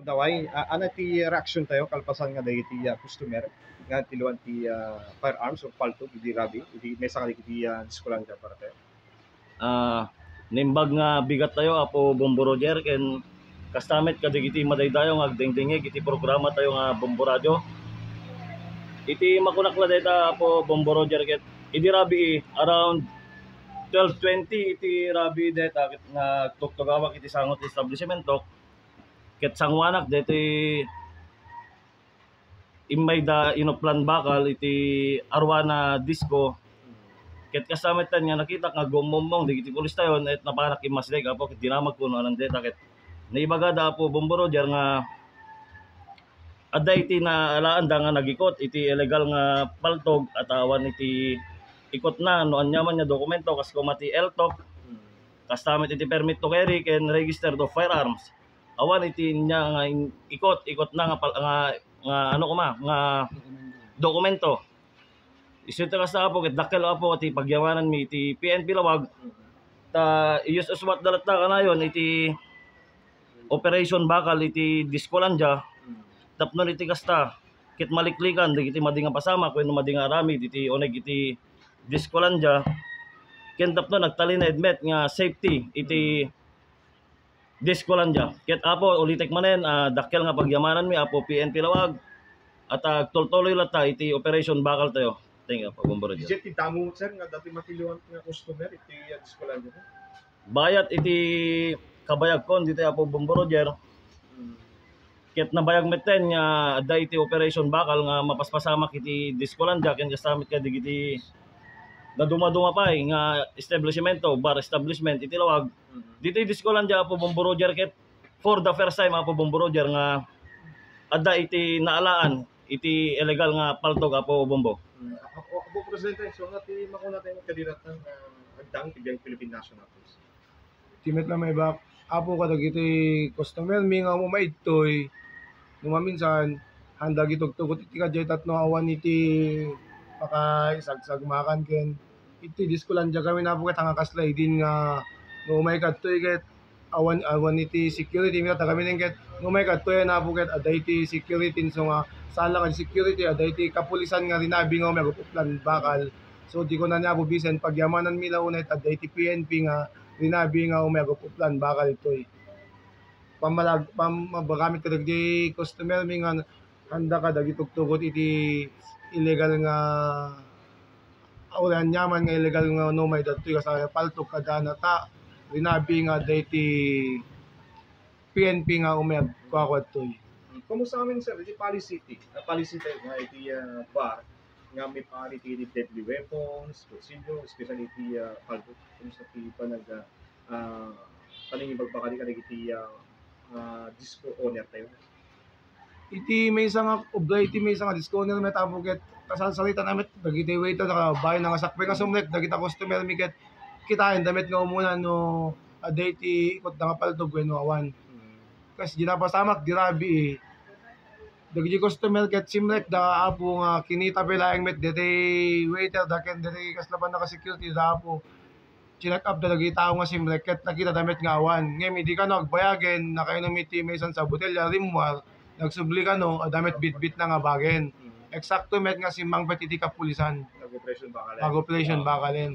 Daway, ano ti reaction tayo kalpasan nga dahil ti customer nga tiluan ti firearms o palto di rabi, di mesa nga ti diskulan ka para tayo. Nimbag nga bigat tayo apo Bombo Roger ken kastamit kadigiti madaydayo nga agdingdingig iti programa tayo nga Bombo Radio. Iti makunakla dayta apo Bombo Roger ket idi rabi around 12:20 iti rabi dayta nga tuktugawak iti sangot establishmento ket sangwanak deti imay da inoplan bakal iti arwana disco ket kasamitan nga nakita nga gumomong digiti pulis tayon et napanak imasleg apo ket dinamag kuno anan deta ket naibaga da apo Bombo Roger nga adda iti naalaan da nga nagikot iti illegal nga paltog at awan iti ikot na no anyaman nga dokumento kas kumati LTOC kastamit iti permit to carry ken registered of firearms awan iti nya nga ikot na nga ano kuma nga dokumento isita ka sa apo ket dakkel apo iti pagyamanan mi iti PNP Lawag ta iyus uswat dalat na kanayon iti operation bakal iti Discolandia tapnon iti kasta ket maliklikan digiti madinga pasama wenno madinga arami iti oneg iti Discolandia ken tapno nagtalin na admit nga safety iti Discolandia ket apo ulitek manen dakkel nga pagyamanan mi apo PNP Lawag at toltoloy lata iti operation bakal tayo. Thank you, Bombo Roger. Ije ti damo sir nga dati matiluan nga customer iti diskulan ko. Bayat iti kabayag kon dito apo Bombo Roger. Ket nabayag meten nga adda iti operation bakal nga mapaspasamak iti Discolandia ken kastamit ka digiti naduma-duma pa nga establishmento bar establishment iti Lawag. Dito Discolandia apo Bombo Roger ket for the first time apo Bombo Roger nga adda iti naalaan iti illegal nga paltog apo Bombo. Apo presidente so nga ti makuna tayo kadinatan agdang ti Philippine National Police. Timet na may bak apo kadagiti customer mi nga umaidtoy numaminsan handa gitugtugot iti kadjay tatno awan iti makaisagsag makan ken iti Discolandia kami na po ket nga kaslay din nga no umay kadtoy ket awan iti security mi ta kami ket no umay kadtoy na po ket aday iti security so nga sala ka security aday iti kapulisan nga rinabi nga may plan bakal so di ko na niya bubisen pagyamanan mi launay aday iti PNP nga rinabi nga may plan bakal itoy pamagamit ka dagiti customer mi nga handa ka dagiti tugtugot iti illegal nga awlan yaman nga illegal nga no may datoy ka sa paltok kada nata rinabi nga dati PNP nga umayag kwakwat toy. Kumusta amin sir iti policy nga iti bar nga may pari iti deadly weapons, kutsilyo, especially iti paltok kumusta ti panag paningibagbakali ka iti disco owner tayo. Iti may isang oblay iti may isang disco owner may tabo ket kasalsalita namin dagiti waiter na bayan nga sakpay nga sumlet dagiti customer mi ket kitain damit nga umuna no aday ti ikot nga paltog wenno awan. Kas ginapasamak dirabi dagiti customer ket simlet da apo nga kinita pelaeng met deti waiter da ken deti kaslapan na security da apo chinek up da dagiti tao nga simlet ket nakita damit nga awan ngem di ka nagbayagen nakainom iti maysan sa botelya rimwar nagsubli ka no damit bitbit na nga bagen eksakto met nga simbang pet iti kapulisan Nag-operation bakalen. nag-operation bakalen